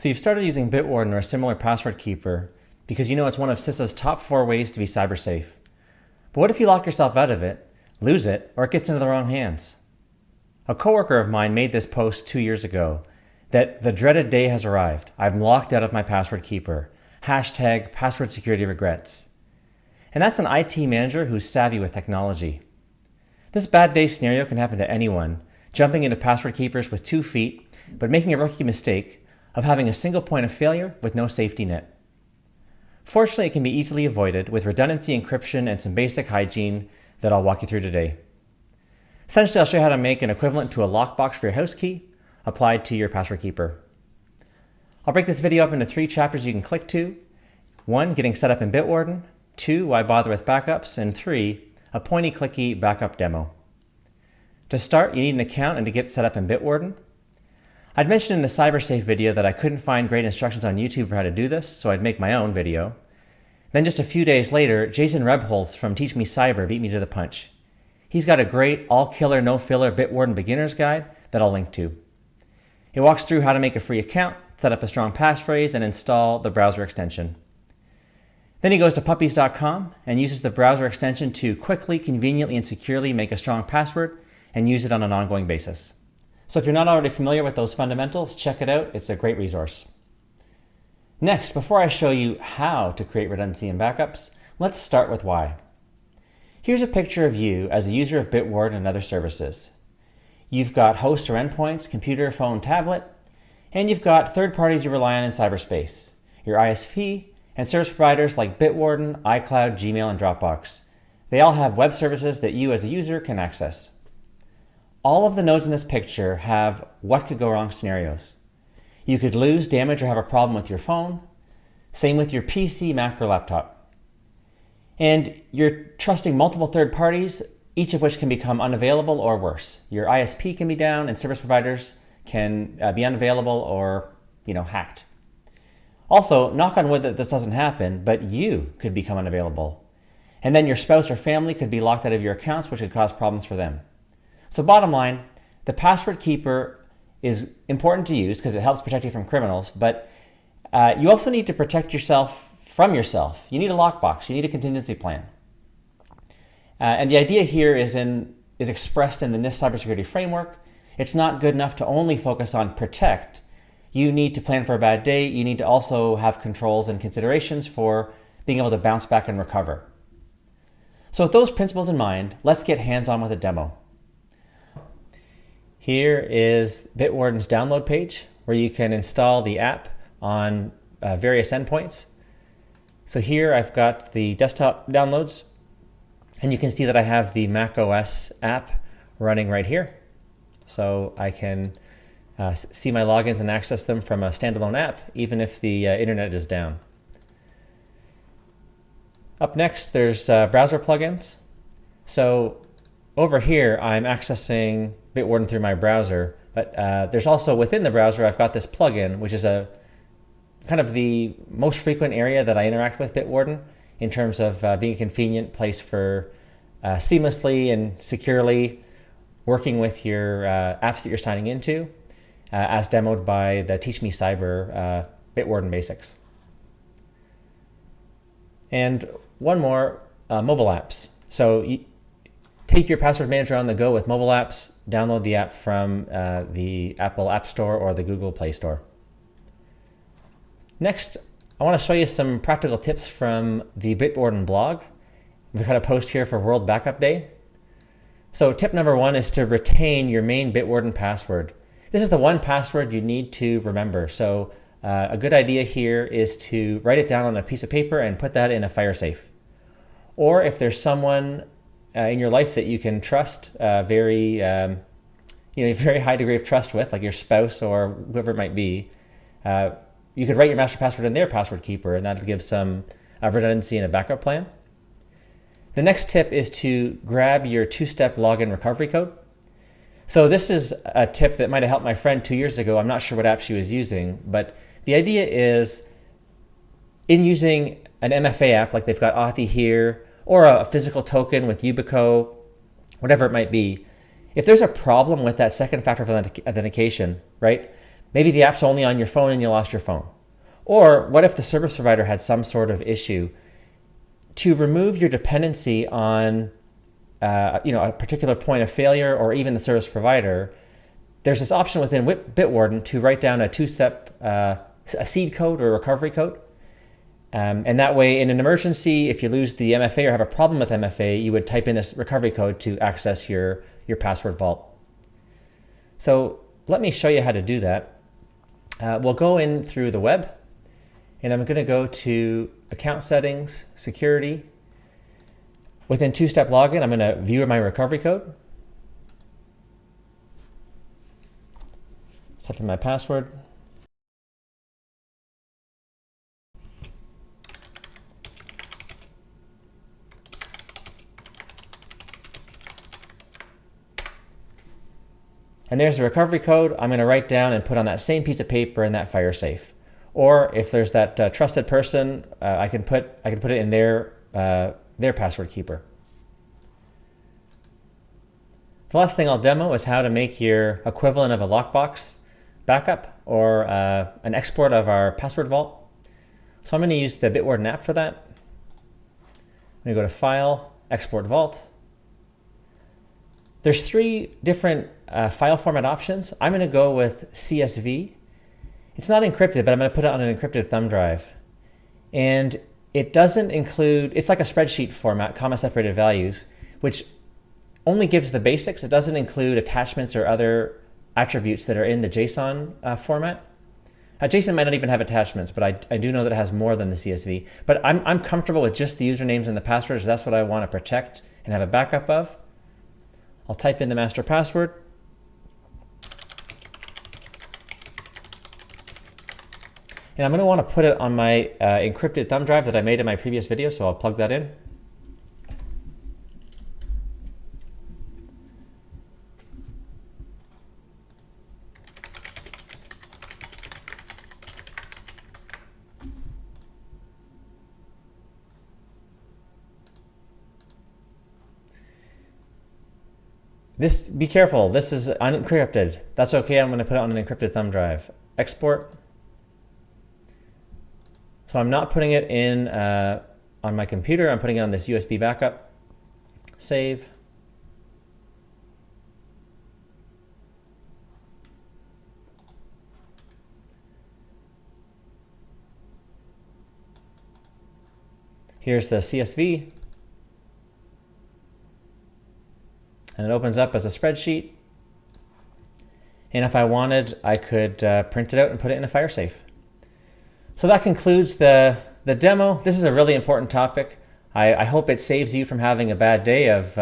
So you've started using Bitwarden or a similar password keeper because you know it's one of CISA's top 4 ways to be cyber safe. But what if you lock yourself out of it, lose it, or it gets into the wrong hands? A coworker of mine made this post 2 years ago that the dreaded day has arrived. I'm locked out of my password keeper. Hashtag password security regrets. And that's an IT manager who's savvy with technology. This bad day scenario can happen to anyone, jumping into password keepers with 2 feet, but making a rookie mistake of having a single point of failure with no safety net. Fortunately, it can be easily avoided with redundancy, encryption, and some basic hygiene that I'll walk you through today. Essentially, I'll show you how to make an equivalent to a lockbox for your house key applied to your password keeper. I'll break this video up into 3 chapters you can click to. 1, getting set up in Bitwarden. 2, why bother with backups. And 3, a pointy-clicky backup demo. To start, you need an account and to get set up in Bitwarden. I'd mentioned in the CyberSafe video that I couldn't find great instructions on YouTube for how to do this, so I'd make my own video. Then just a few days later, Jason Rebholz from Teach Me Cyber beat me to the punch. He's got a great all-killer, no-filler Bitwarden beginner's guide that I'll link to. It walks through how to make a free account, set up a strong passphrase, and install the browser extension. Then he goes to puppies.com and uses the browser extension to quickly, conveniently, and securely make a strong password and use it on an ongoing basis. So if you're not already familiar with those fundamentals, check it out. It's a great resource. Next, before I show you how to create redundancy and backups, let's start with why. Here's a picture of you as a user of Bitwarden and other services. You've got hosts or endpoints, computer, phone, tablet, and you've got third parties you rely on in cyberspace, your ISP, and service providers like Bitwarden, iCloud, Gmail, and Dropbox. They all have web services that you as a user can access. All of the nodes in this picture have what could go wrong scenarios. You could lose, damage, or have a problem with your phone. Same with your PC, Mac, or laptop. And you're trusting multiple third parties, each of which can become unavailable or worse. Your ISP can be down and service providers can be unavailable or, hacked. Also, knock on wood that this doesn't happen, but you could become unavailable. And then your spouse or family could be locked out of your accounts, which could cause problems for them. So bottom line, the password keeper is important to use because it helps protect you from criminals, but you also need to protect yourself from yourself. You need a lockbox. You need a contingency plan. And the idea here is expressed in the NIST Cybersecurity Framework. It's not good enough to only focus on protect. You need to plan for a bad day. You need to also have controls and considerations for being able to bounce back and recover. So with those principles in mind, let's get hands-on with a demo. Here is Bitwarden's download page where you can install the app on various endpoints. So here I've got the desktop downloads, and you can see that I have the Mac OS app running right here. So I can see my logins and access them from a standalone app, even if the internet is down. Up next, there's browser plugins. So over here, I'm accessing Bitwarden through my browser, but there's also within the browser, I've got this plugin, which is a kind of the most frequent area that I interact with Bitwarden in terms of being a convenient place for seamlessly and securely working with your apps that you're signing into, as demoed by the Teach Me Cyber Bitwarden Basics. And one more, mobile apps. So take your password manager on the go with mobile apps, download the app from the Apple App Store or the Google Play Store. Next, I want to show you some practical tips from the Bitwarden blog. We've got a post here for World Backup Day. So tip number 1 is to retain your main Bitwarden password. This is the one password you need to remember. So a good idea here is to write it down on a piece of paper and put that in a fire safe. Or if there's someone in your life that you can trust, very high degree of trust with, like your spouse or whoever it might be, you could write your master password in their password keeper, and that'll give some redundancy and a backup plan. The next tip is to grab your 2-step login recovery code. So this is a tip that might have helped my friend 2 years ago. I'm not sure what app she was using, but the idea is in using an MFA app, like they've got Authy here, or a physical token with Yubico, whatever it might be, if there's a problem with that second factor of authentication, right, Maybe the app's only on your phone and you lost your phone. Or what if the service provider had some sort of issue? To remove your dependency on a particular point of failure or even the service provider, there's this option within Bitwarden to write down a two-step a seed code or recovery code. And that way, in an emergency, if you lose the MFA or have a problem with MFA, you would type in this recovery code to access your password vault. So let me show you how to do that. We'll go in through the web, and I'm going to go to Account Settings, Security. Within two-step login, I'm going to view my recovery code. Type in my password. And there's the recovery code I'm going to write down and put on that same piece of paper in that fire safe. Or if there's that trusted person, I can put it in their password keeper. The last thing I'll demo is how to make your equivalent of a Lockbox backup or an export of our password vault. So I'm going to use the Bitwarden app for that. I'm going to go to File, Export Vault. There's three different file format options. I'm going to go with CSV. It's not encrypted, but I'm going to put it on an encrypted thumb drive. And it doesn't include, it's like a spreadsheet format, comma separated values, which only gives the basics. It doesn't include attachments or other attributes that are in the JSON format. JSON might not even have attachments, but I do know that it has more than the CSV. But I'm comfortable with just the usernames and the passwords. That's what I want to protect and have a backup of. I'll type in the master password. And I'm going to want to put it on my encrypted thumb drive that I made in my previous video, so I'll plug that in. Be careful, this is unencrypted. That's okay, I'm going to put it on an encrypted thumb drive. Export. So I'm not putting it in on my computer, I'm putting it on this USB backup. Save. Here's the CSV. And it opens up as a spreadsheet. And if I wanted, I could print it out and put it in a fire safe. So that concludes the demo. This is a really important topic. I hope it saves you from having a bad day of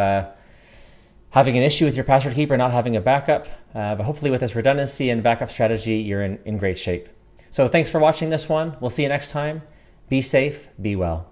having an issue with your password keeper, not having a backup. But hopefully with this redundancy and backup strategy, you're in great shape. So thanks for watching this one. We'll see you next time. Be safe, be well.